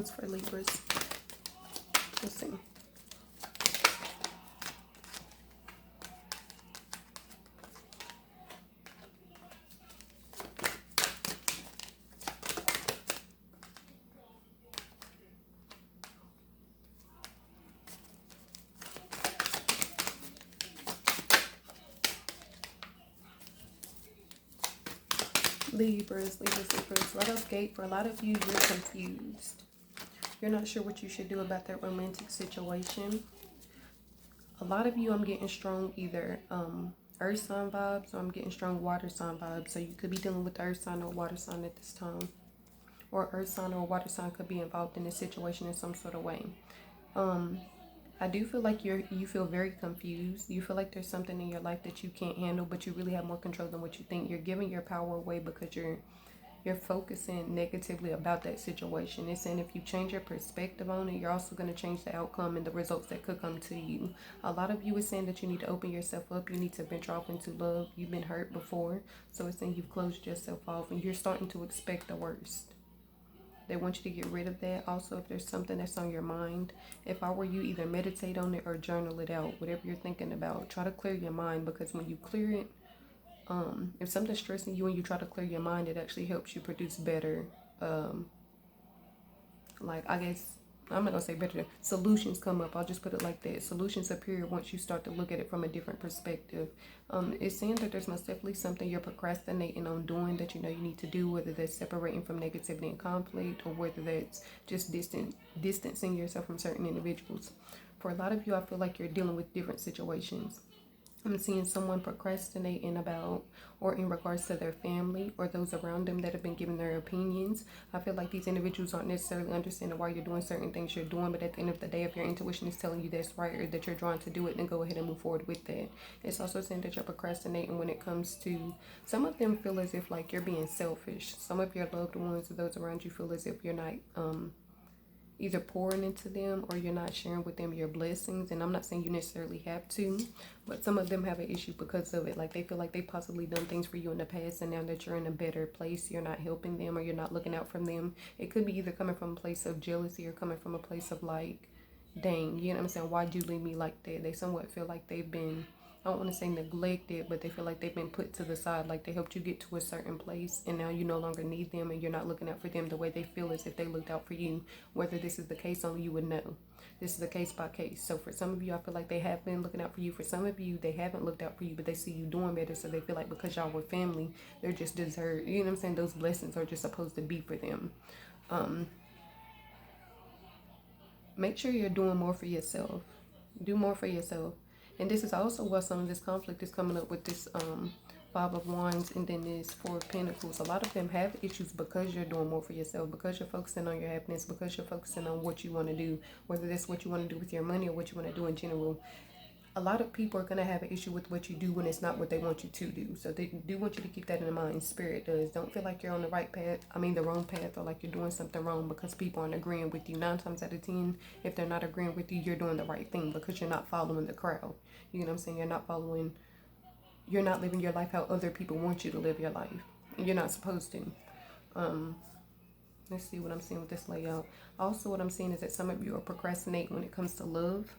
ones for Libras. Let's see. Libras. Let us gate. For a lot of you, you're confused. You're not sure what you should do about that romantic situation. A lot of you, I'm getting strong either earth sign vibes, or I'm getting strong water sign vibes. So you could be dealing with the earth sign or water sign at this time. Or earth sign or water sign could be involved in this situation in some sort of way. I do feel like you feel very confused. You feel like there's something in your life that you can't handle, but you really have more control than what you think. You're giving your power away because you're focusing negatively about that situation. It's saying if you change your perspective on it, you're also going to change the outcome and the results that could come to you. A lot of you is saying that you need to open yourself up. You need to venture off into love. You've been hurt before, so it's saying you've closed yourself off and you're starting to expect the worst. They want you to get rid of that. Also, if there's something that's on your mind, if I were you, either meditate on it or journal it out. Whatever you're thinking about, try to clear your mind, because when you clear it, if something's stressing you and you try to clear your mind, it actually helps you produce better, like, I guess, I'm not gonna say better, solutions come up. I'll just put it like that. Solutions appear once you start to look at it from a different perspective. It's saying that there's most definitely something you're procrastinating on doing that you know you need to do, whether that's separating from negativity and conflict, or whether that's just distancing yourself from certain individuals. For a lot of you, I feel like you're dealing with different situations. I'm seeing someone procrastinating about or in regards to their family or those around them that have been giving their opinions. I feel like these individuals aren't necessarily understanding why you're doing certain things you're doing, but at the end of the day, if your intuition is telling you that's right or that you're drawn to do it, then go ahead and move forward with that. It's also saying that you're procrastinating when it comes to, some of them feel as if like you're being selfish. Some of your loved ones or those around you feel as if you're not either pouring into them or you're not sharing with them your blessings. And I'm not saying you necessarily have to, but some of them have an issue because of it. Like they feel like they possibly done things for you in the past, and now that you're in a better place, you're not helping them or you're not looking out for them. It could be either coming from a place of jealousy or coming from a place of like, dang, you know what I'm saying, why'd you leave me like that? They somewhat feel like they've been, I don't want to say neglected, but they feel like they've been put to the side. Like they helped you get to a certain place and now you no longer need them and you're not looking out for them the way they feel as if they looked out for you. Whether this is the case, only you would know. This is a case by case. So for some of you, I feel like they have been looking out for you. For some of you, they haven't looked out for you, but they see you doing better. So they feel like because y'all were family, they're just deserved. You know what I'm saying? Those blessings are just supposed to be for them. Make sure you're doing more for yourself. Do more for yourself. And this is also why some of this conflict is coming up with this Five of Wands and then this Four of Pentacles. A lot of them have issues because you're doing more for yourself, because you're focusing on your happiness, because you're focusing on what you want to do, whether that's what you want to do with your money or what you want to do in general. A lot of people are going to have an issue with what you do when it's not what they want you to do. So they do want you to keep that in mind. Spirit does. Don't feel like you're on the right path. I mean the wrong path, or like you're doing something wrong because people aren't agreeing with you. 9 times out of 10, if they're not agreeing with you, you're doing the right thing because you're not following the crowd. You know what I'm saying? You're not living your life how other people want you to live your life. You're not supposed to. Let's see what I'm seeing with this layout. Also, what I'm seeing is that some of you are procrastinating when it comes to love.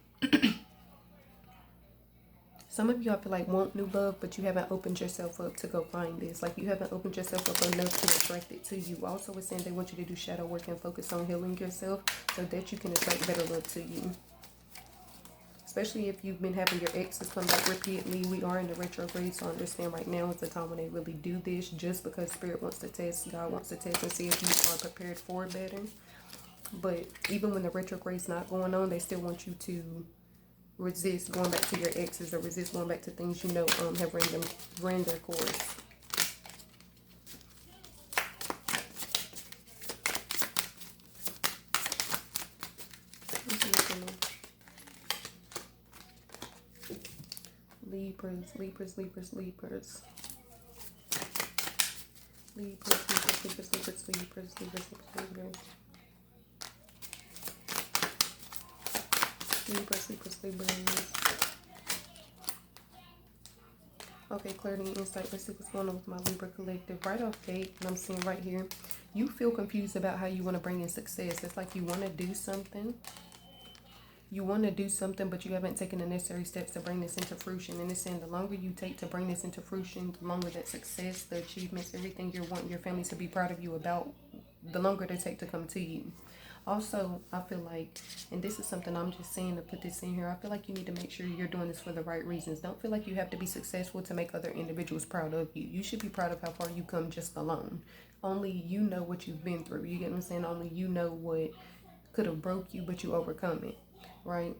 Some of you, I feel like, want new love, but you haven't opened yourself up to go find this. Like, you haven't opened yourself up enough to attract it to you. Also, it's saying they want you to do shadow work and focus on healing yourself so that you can attract better love to you. Especially if you've been having your exes come back repeatedly. We are in the retrograde, so understand right now is the time when they really do this, just because Spirit wants to test, God wants to test and see if you are prepared for it better. But even when the retrograde's not going on, they still want you to resist going back to your exes or resist going back to things you know have ran their course. Libras. Libras, Libras, Libras. Libras, Libras, Libras, Libras, Libras, Libras, Libras. Libras, Libras, Libras. Okay, clarity and insight. Let's see what's going on with my Libra collective. Right off gate, and I'm seeing right here, you feel confused about how you want to bring in success. It's like you want to do something. You want to do something, but you haven't taken the necessary steps to bring this into fruition. And it's saying the longer you take to bring this into fruition, the longer that success, the achievements, everything you're wanting your family to be proud of you about, the longer they take to come to you. Also, I feel like, and this is something I'm just saying to put this in here, I feel like you need to make sure you're doing this for the right reasons. Don't feel like you have to be successful to make other individuals proud of you. You should be proud of how far you come just alone. Only you know what you've been through. You get what I'm saying? Only you know what could have broke you, but you overcome it, right?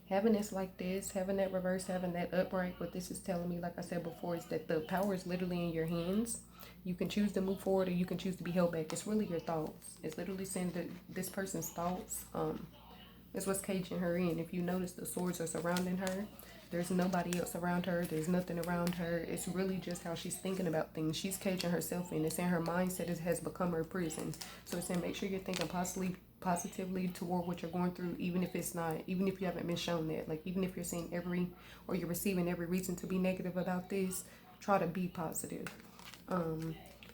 Having this like this, having that reverse, having that upright, what this is telling me, like I said before, is that the power is literally in your hands. You can choose to move forward or you can choose to be held back. It's really your thoughts. It's literally saying that this person's thoughts is what's caging her in. If you notice, the swords are surrounding her. There's nobody else around her. There's nothing around her. It's really just how she's thinking about things. She's caging herself in. It's saying her mindset has become her prison. So it's saying make sure you're thinking positively toward what you're going through, even if it's not, even if you haven't been shown that. Like, even if you're seeing you're receiving every reason to be negative about this, try to be positive.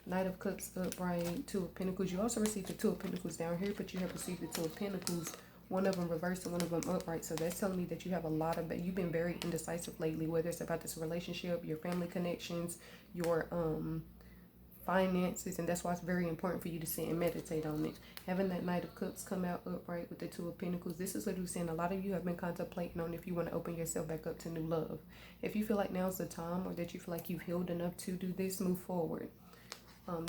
Knight of Cups upright, Two of Pentacles. You also received the Two of Pentacles down here, but you have received the Two of Pentacles, one of them reversed and one of them upright. So that's telling me that you have you've been very indecisive lately, whether it's about this relationship, your family connections, your finances, and that's why it's very important for you to sit and meditate on it. Having that Knight of Cups come out upright with the Two of Pentacles, this is literally saying a lot of you have been contemplating on if you want to open yourself back up to new love. If you feel like now's the time, or that you feel like you've healed enough to do this, move forward.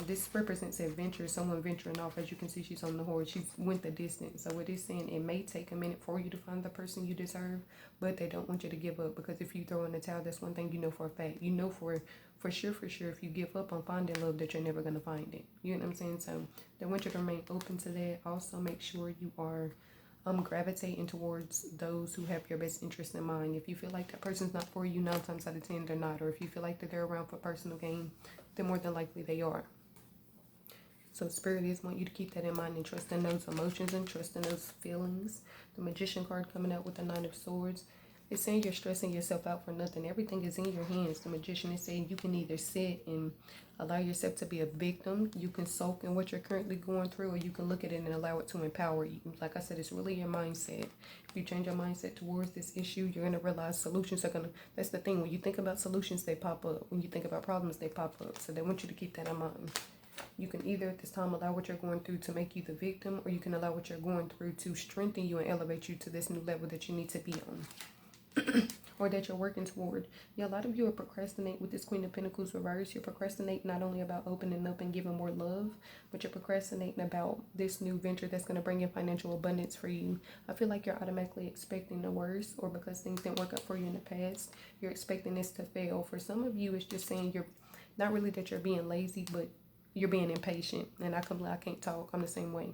This represents adventure, someone venturing off. As you can see, she's on the horse. She went the distance. So what it's saying, it may take a minute for you to find the person you deserve, but they don't want you to give up, because if you throw in the towel, that's one thing you know for a fact. You know for sure, if you give up on finding love, that you're never going to find it. You know what I'm saying? So they want you to remain open to that. Also, make sure you are gravitating towards those who have your best interest in mind. If you feel like that person's not for you, 9 times out of 10 they're not. Or if you feel like that they're around for personal gain, then more than likely they are. So Spirit is want you to keep that in mind and trust in those emotions and trust in those feelings. The Magician card coming out with the Nine of Swords. It's saying you're stressing yourself out for nothing. Everything is in your hands. The Magician is saying you can either sit and allow yourself to be a victim. You can sulk in what you're currently going through, or you can look at it and allow it to empower you. Like I said, it's really your mindset. If you change your mindset towards this issue, you're going to realize solutions are going to... That's the thing. When you think about solutions, they pop up. When you think about problems, they pop up. So they want you to keep that in mind. You can either at this time allow what you're going through to make you the victim, or you can allow what you're going through to strengthen you and elevate you to this new level that you need to be on. Or that you're working toward. Yeah, a lot of you are procrastinating with this Queen of Pentacles reverse. You're procrastinating not only about opening up and giving more love, but you're procrastinating about this new venture that's going to bring in financial abundance for you. I feel like you're automatically expecting the worst, or because things didn't work out for you in the past, you're expecting this to fail. For some of you, it's just saying you're not really that you're being lazy, but you're being impatient. And I can't talk. I'm the same way.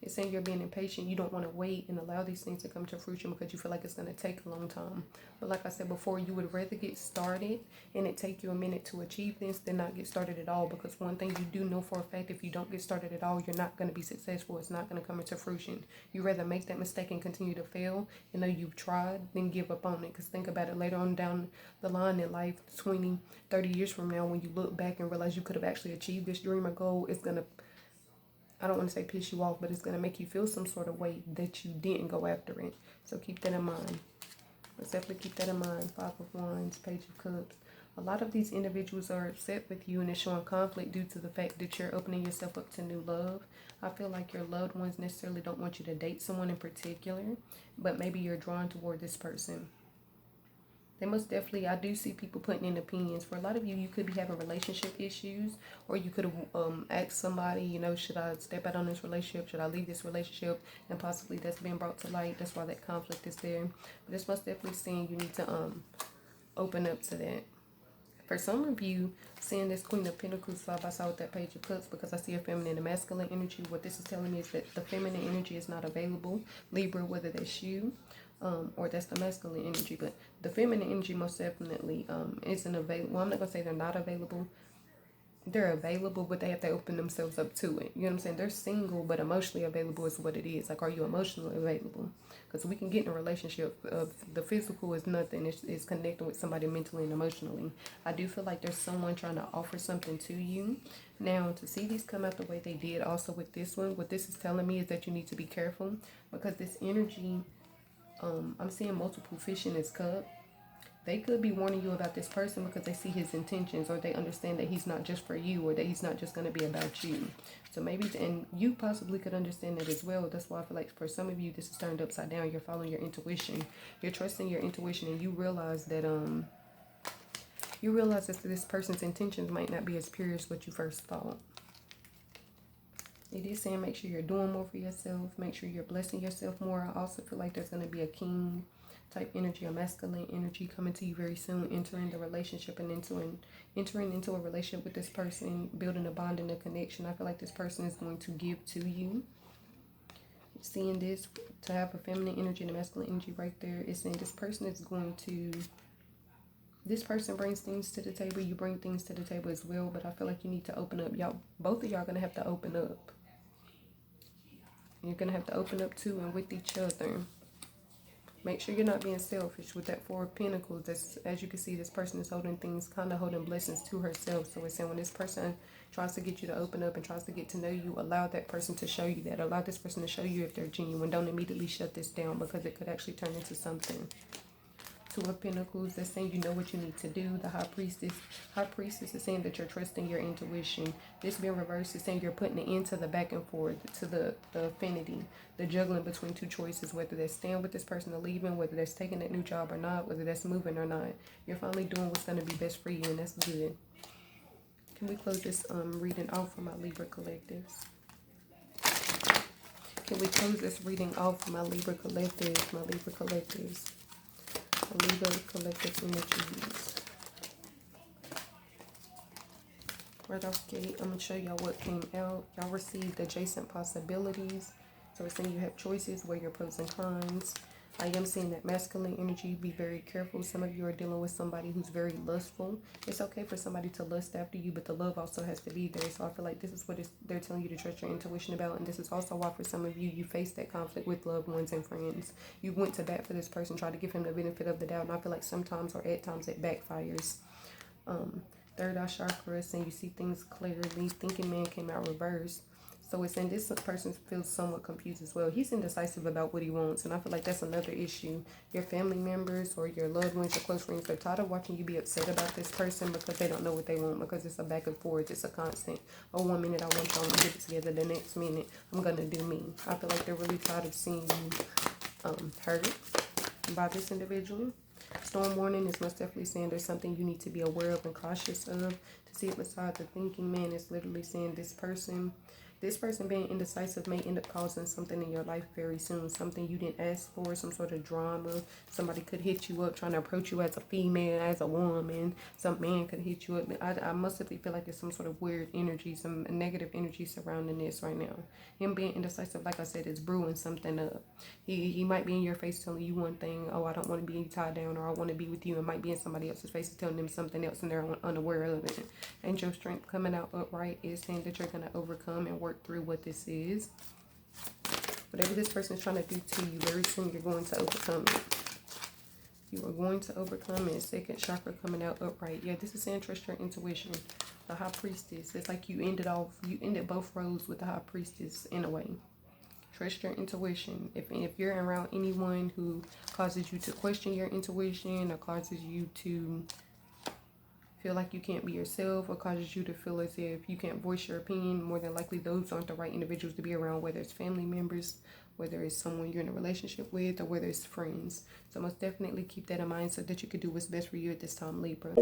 It's saying you're being impatient. You don't want to wait and allow these things to come to fruition because you feel like it's going to take a long time. But like I said before, you would rather get started and it take you a minute to achieve this than not get started at all. Because one thing you do know for a fact, if you don't get started at all, you're not going to be successful. It's not going to come into fruition. You rather make that mistake and continue to fail and know you've tried than give up on it. Because think about it, later on down the line in life, 20, 30 years from now, when you look back and realize you could have actually achieved this dream or goal, it's going to... I don't want to say piss you off, but it's going to make you feel some sort of way that you didn't go after it. So keep that in mind. Let's definitely keep that in mind. 5 of Wands, Page of Cups. A lot of these individuals are upset with you and it's showing conflict due to the fact that you're opening yourself up to new love. I feel like your loved ones necessarily don't want you to date someone in particular, but maybe you're drawn toward this person. They most definitely, I do see people putting in opinions. For a lot of you, you could be having relationship issues, or you could have asked somebody, you know, should I step out on this relationship? Should I leave this relationship? And possibly that's being brought to light. That's why that conflict is there. But it's most definitely saying you need to open up to that. For some of you, seeing this Queen of Pentacles side by side with that Page of Cups, because I see a feminine and masculine energy, what this is telling me is that the feminine energy is not available. Libra, whether that's you, or that's the masculine energy, but the feminine energy most definitely isn't available. Well, I'm not going to say they're not available. they're available, but they have to open themselves up to it. You know what I'm saying? They're single, but emotionally available is what it is. Like, are you emotionally available? Because we can get in a relationship of the physical is nothing. It's connecting with somebody mentally and emotionally. I do feel like there's someone trying to offer something to you. Now, to see these come out the way they did also with this one, what this is telling me is that you need to be careful because this energy, I'm seeing multiple fish in this cup. They could be warning you about this person because they see his intentions, or they understand that he's not just for you, or that he's not just going to be about you. So maybe, and you possibly could understand that as well. That's why I feel like for some of you, this is turned upside down. You're following your intuition. You're trusting your intuition, and you realize that this person's intentions might not be as pure as what you first thought. It is saying make sure you're doing more for yourself. Make sure you're blessing yourself more. I also feel like there's going to be a king type energy, a masculine energy coming to you very soon, entering the relationship and entering into a relationship with this person, building a bond and a connection. I feel like this person is going to give to you. Seeing this, to have a feminine energy and a masculine energy right there, is saying this person is going to, this person brings things to the table, you bring things to the table as well, but I feel like you need to open up. Y'all, both of y'all are going to have to open up. You're going to have to open up to and with each other. Make sure you're not being selfish with that Four of Pentacles. That's, as you can see, this person is holding things, kind of holding blessings to herself. So it's saying when this person tries to get you to open up and tries to get to know you, allow that person to show you that. Allow this person to show you if they're genuine. Don't immediately shut this down because it could actually turn into something. Two of Pentacles, that's saying you know what you need to do. The High Priestess is saying that you're trusting your intuition. This being reversed is saying you're putting an end to the back and forth, to the affinity, the juggling between two choices, whether that's staying with this person or leaving, whether that's taking that new job or not, whether that's moving or not. You're finally doing what's going to be best for you, and that's good. Can we close this reading off for my Libra collectives? Can we close this reading off for my Libra collectives, my Libra collectives? Libra collective energies. Right off gate, I'm going to show y'all what came out. Y'all received adjacent possibilities. So we're saying you have choices, weigh your pros and cons. I am seeing that masculine energy, be very careful. Some of you are dealing with somebody who's very lustful. It's okay for somebody to lust after you, but the love also has to be there. So I feel like this is what they're telling you to trust your intuition about. And this is also why for some of you, you face that conflict with loved ones and friends. You went to bat for this person, tried to give him the benefit of the doubt. And I feel like sometimes or at times it backfires. Third eye chakra, saying you see things clearly. Thinking man came out reversed. So it's saying this person feels somewhat confused as well. He's indecisive about what he wants. And I feel like that's another issue. Your family members or your loved ones, your close friends, they're tired of watching you be upset about this person because they don't know what they want. Because it's a back and forth. It's a constant. Oh, 1 minute I want y'all to get it together. The next minute I'm going to do me. I feel like they're really tired of seeing you hurt by this individual. Storm warning is most definitely saying there's something you need to be aware of and cautious of. To see it beside the thinking man is literally saying this person being indecisive may end up causing something in your life very soon. Something you didn't ask for, some sort of drama. Somebody could hit you up trying to approach you as a female, as a woman. Some man could hit you up. I must feel like there's some sort of weird energy, some negative energy surrounding this right now. Him being indecisive, like I said, is brewing something up. He might be in your face telling you one thing, oh, I don't want to be tied down, or I want to be with you. It might be in somebody else's face telling them something else and they're unaware of it. Angel strength coming out upright is saying that you're going to overcome and work through what this is. Whatever this person is trying to do to you, very soon you're going to overcome it. You are going to overcome it. Second chakra coming out upright. Yeah, this is saying trust your intuition. The High Priestess. It's like you ended both rows with the High Priestess in a way. Trust your intuition. If you're around anyone who causes you to question your intuition or causes you to feel like you can't be yourself or causes you to feel as if you can't voice your opinion, more than likely those aren't the right individuals to be around, whether it's family members, whether it's someone you're in a relationship with, or whether it's friends. So most definitely keep that in mind so that you can do what's best for you at this time, Libra.